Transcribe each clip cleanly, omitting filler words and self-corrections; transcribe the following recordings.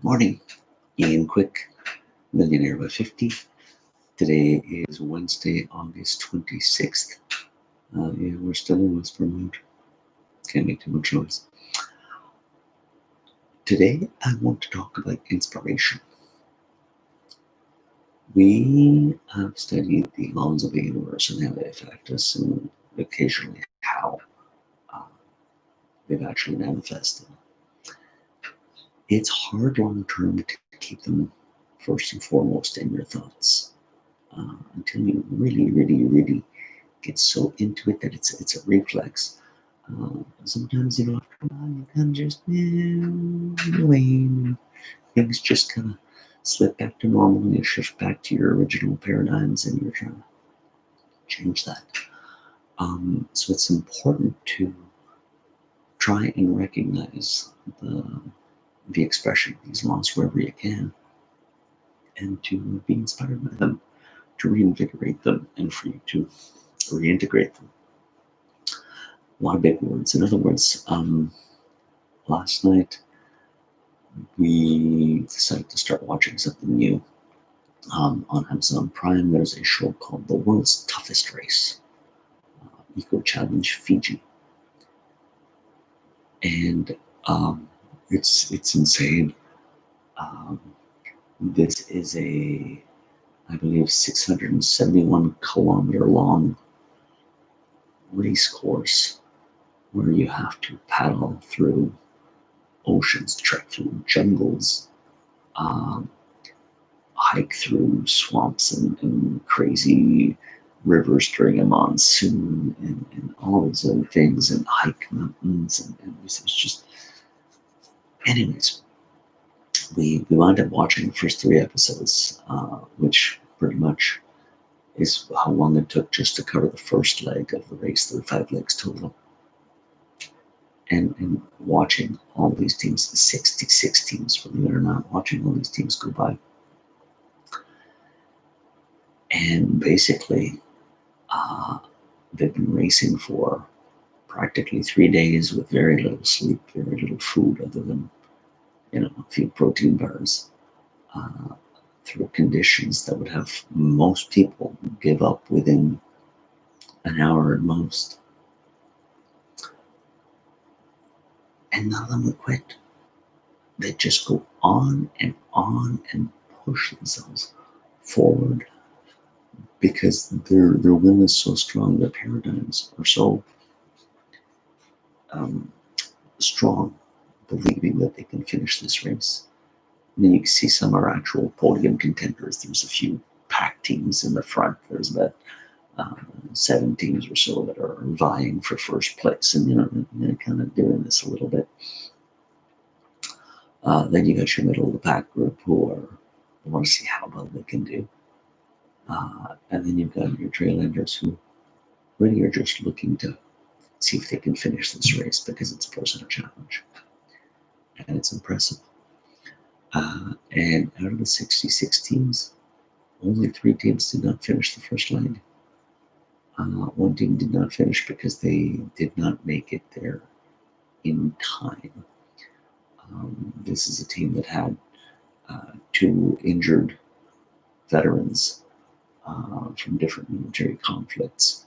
Morning, Ian Quick, Millionaire by 50. Today is Wednesday, August 26th. Yeah, we're still in West Vermont. Can't make too much noise. Today, I want to talk about inspiration. We have studied the laws of the universe and how they affect us, and occasionally how uh, they've actually manifested. It's hard long term to keep them first and foremost in your thoughts until you really get so into it that it's a reflex. Sometimes after a while you kind of just away, and things just kind of slip back to normal, and you shift back to your original paradigms, and you're trying to change that. So it's important to try and recognize the expression of these laws wherever you can, and to be inspired by them, to reinvigorate them, and for you to reintegrate them. A lot of big words. In other words, last night we decided to start watching something new. On Amazon Prime, there's a show called The World's Toughest Race, Eco Challenge Fiji, and it's insane. Um, this is I believe, 671-kilometer long race course where you have to paddle through oceans, trek through jungles, um, hike through swamps and crazy rivers during a monsoon, and all these other things, and hike mountains, and it's just, anyways, we wound up watching the first three episodes, which pretty much is how long it took just to cover the first leg of the race. There were 5 legs total. And watching all these teams, 66 teams, believe it or not, watching all these teams go by. And basically, uh, they've been racing for practically 3 days with very little sleep, very little food other than, a few protein bars, uh, through conditions that would have most people give up within an hour at most. And none of them would quit. They just go on and push themselves forward because their will is so strong, their paradigms are so um, strong, believing that they can finish this race. And then you can see some are actual podium contenders. There's a few pack teams in the front. There's about 7 teams or so that are vying for first place, and they're kind of doing this a little bit. Then you got your middle of the pack group who want to see how well they can do, and then you've got your trailenders who really are just looking to see if they can finish this race because it's a personal challenge, and it's impressive. And out of the 66 teams, only 3 teams did not finish the first leg. One team did not finish because they did not make it there in time. This is a team that had 2 injured veterans from different military conflicts.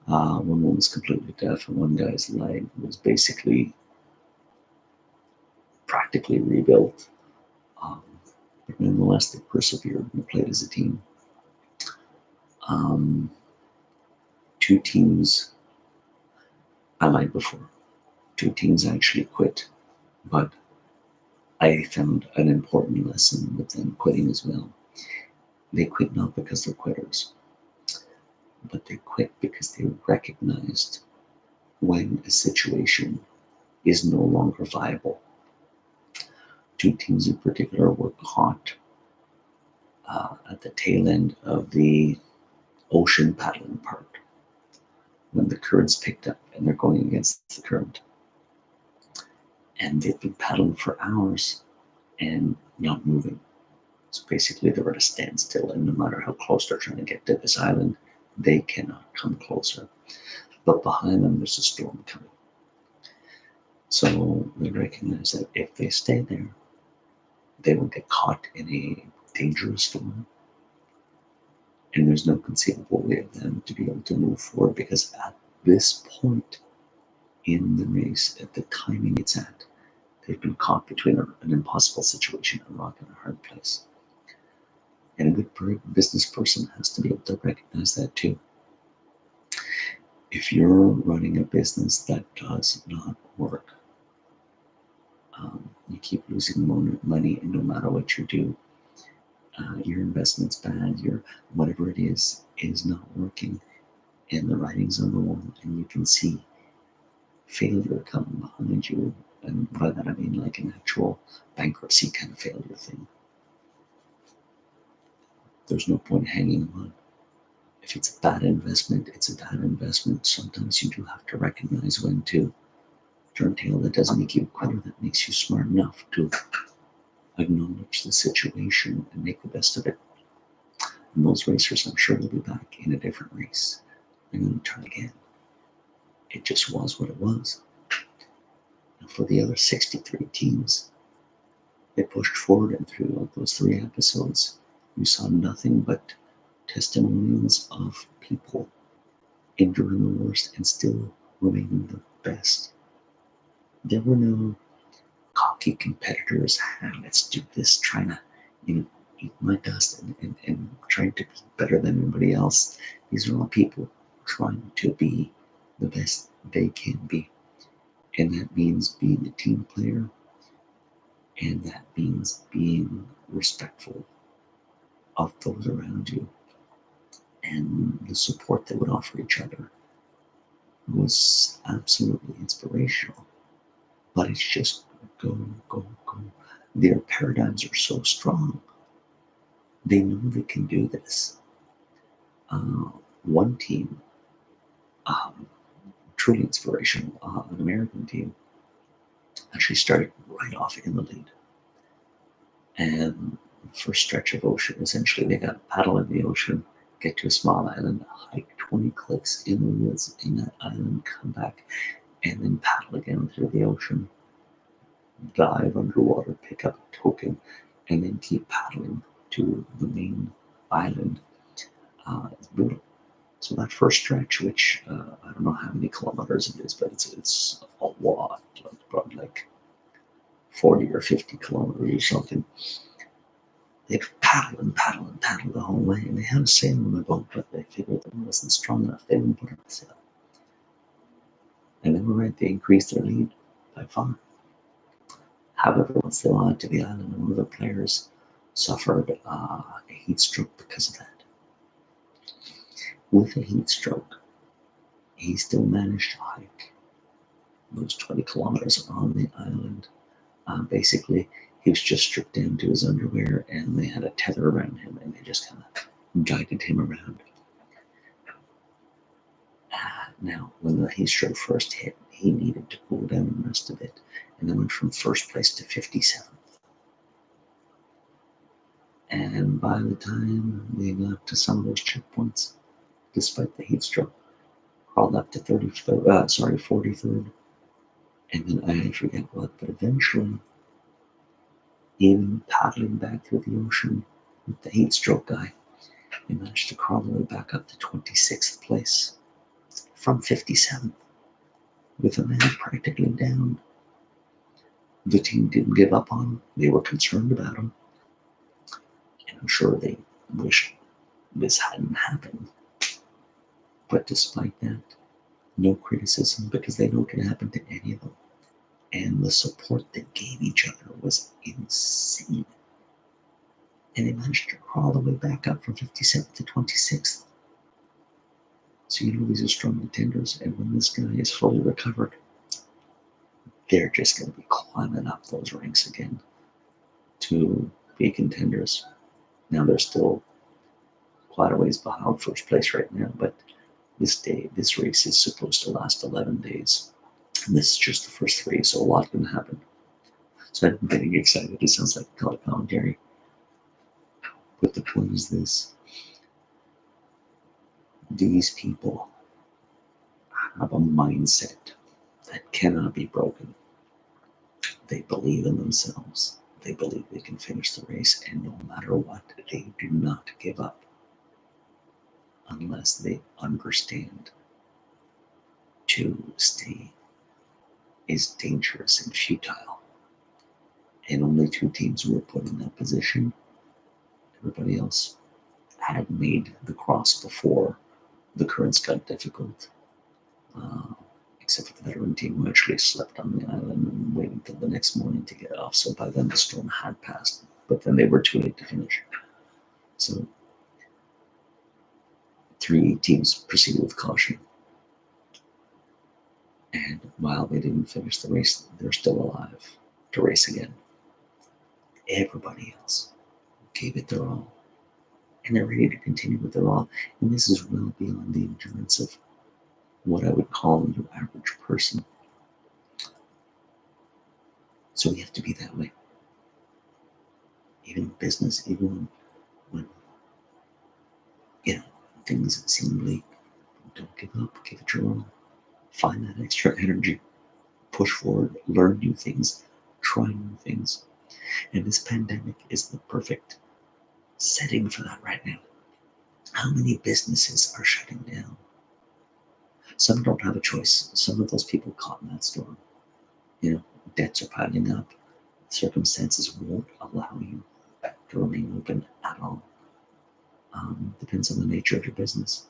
One was completely deaf, and one guy's leg was basically practically rebuilt. Um, but nonetheless, they persevered and played as a team. Um, 2 teams, I lied before, 2 teams actually quit, but I found an important lesson with them quitting as well. They quit not because they're quitters, but they quit because they recognized when a situation is no longer viable. 2 teams in particular were caught at the tail end of the ocean paddling part when the currents picked up and they're going against the current. And they've been paddling for hours and not moving. So basically, they're at a standstill, and no matter how close they're trying to get to this island, they cannot come closer. But behind them, there's a storm coming. So they recognize that if they stay there, they won't get caught in a dangerous storm. And there's no conceivable way of them to be able to move forward because at this point in the race, at the timing it's at, they've been caught between an impossible situation, a rock and a hard place. And a good business person has to be able to recognize that too. If you're running a business that does not work, you keep losing money, and no matter what you do, your investment's bad, your whatever it is not working, and the writing's on the wall, and you can see failure coming behind you. And by that I mean like an actual bankruptcy kind of failure thing. There's no point hanging on. If it's a bad investment, it's a bad investment. Sometimes you do have to recognize when to turn tail. That doesn't make you a quitter, that makes you smart enough to acknowledge the situation and make the best of it. And those racers, I'm sure, will be back in a different race. They're going to try again. It just was what it was. And for the other 63 teams, they pushed forward, and through those 3 episodes, you saw nothing but testimonials of people enduring the worst and still remaining the best. There were no cocky competitors, let's do this, trying to, eat my dust and trying to be better than everybody else. These are all people trying to be the best they can be. And that means being a team player, and that means being respectful of those around you. And the support they would offer each other was absolutely inspirational. But it's just go, go, go. Their paradigms are so strong. They know they can do this. One team, um, truly inspirational, an American team, actually started right off in the lead. And first stretch of ocean, essentially, they got to paddle in the ocean, get to a small island, hike 20 clicks in the woods in that island, come back, and then paddle again through the ocean, dive underwater, pick up a token, and then keep paddling to the main island. It's brutal. So that first stretch, which I don't know how many kilometers it is, but it's a lot, probably like 40 or 50 kilometers or something. They'd paddle and paddle and paddle the whole way, and they had a sail on the boat, but they figured that it wasn't strong enough. They didn't put up a sail. And they were right, they increased their lead by far. However, once they went to the island, one of the players suffered a heat stroke because of that. With a heat stroke, he still managed to hike those 20 kilometers on the island. Basically, he was just stripped down to his underwear, and they had a tether around him, and they just kind of guided him around. Now, when the heat stroke first hit, he needed to cool down and rest a bit, and they went from first place to 57th. And by the time they got to some of those checkpoints, despite the heat stroke, crawled up to 43rd, and then I forget what, but eventually, even paddling back through the ocean with the heat stroke guy, they managed to crawl their way back up to 26th place from 57th, with a man practically down. The team didn't give up on him. They were concerned about him, and I'm sure they wished this hadn't happened. But despite that, no criticism, because they know it can happen to any of them. And the support they gave each other was insane. And they managed to crawl the way back up from 57th to 26th. So these are strong contenders, and when this guy is fully recovered, they're just going to be climbing up those ranks again to be contenders. Now they're still quite a ways behind first place right now, but this race is supposed to last 11 days. And this is just the first 3, so a lot can happen. So I'm getting excited. It sounds like color commentary. But the point is this: these people have a mindset that cannot be broken. They believe in themselves. They believe they can finish the race, and no matter what, they do not give up unless they understand to stay is dangerous and futile. And only two teams were put in that position. Everybody else had made the cross before the currents got difficult, uh, except for the veteran team who actually slept on the island and waited until the next morning to get off. So by then the storm had passed, but then they were too late to finish. So three teams proceeded with caution. And while they didn't finish the race, they're still alive to race again. Everybody else gave it their all, and they're ready to continue with their all. And this is well beyond the endurance of what I would call your average person. So we have to be that way. Even in business, even when you know things seem bleak, don't give up. Give it your all. Find that extra energy. Push forward. Learn new things. Try new things. And this pandemic is the perfect setting for that right now. How many businesses are shutting down? Some don't have a choice. Some of those people caught in that storm. Debts are piling up. Circumstances won't allow you to remain open at all. Depends on the nature of your business.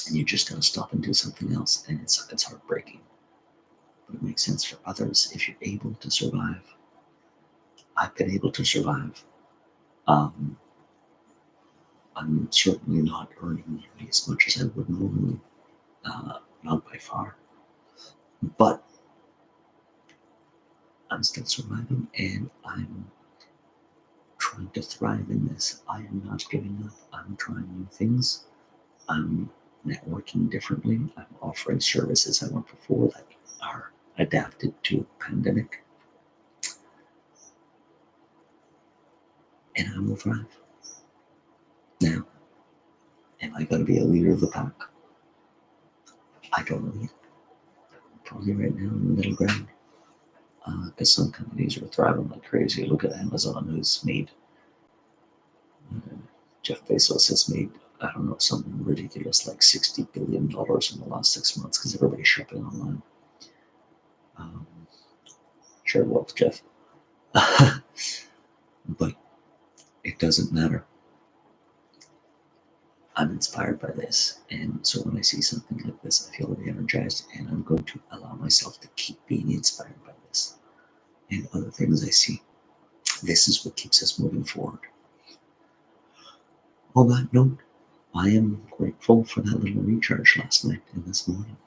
And you just gotta stop and do something else. And it's heartbreaking. But it makes sense for others if you're able to survive. I've been able to survive. Um, I'm certainly not earning nearly as much as I would normally, not by far. But I'm still surviving, and I'm trying to thrive in this. I am not giving up. I'm trying new things. I'm networking differently. I'm offering services I weren't before that are adapted to a pandemic, and I will thrive. Now, am I going to be a leader of the pack? I don't know yet. Probably right now in the middle ground. Because some companies are thriving like crazy. Look at Amazon, who's made, uh, Jeff Bezos has made, I don't know, something ridiculous like $60 billion in the last 6 months because everybody's shopping online. Um, Share wealth, Jeff. But it doesn't matter. I'm inspired by this. And so when I see something like this, I feel very energized, and I'm going to allow myself to keep being inspired by this and other things I see. This is what keeps us moving forward. On that note, I am grateful for that little recharge last night and this morning.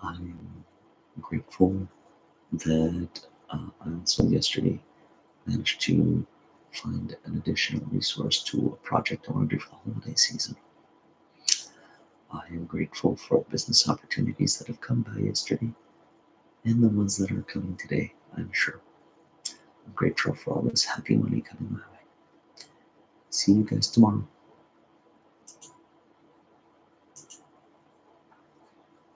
I'm grateful that I also yesterday managed to find an additional resource to a project I want to do for the holiday season. I am grateful for business opportunities that have come by yesterday and the ones that are coming today, I'm sure. I'm grateful for all this happy money coming my way. See you guys tomorrow.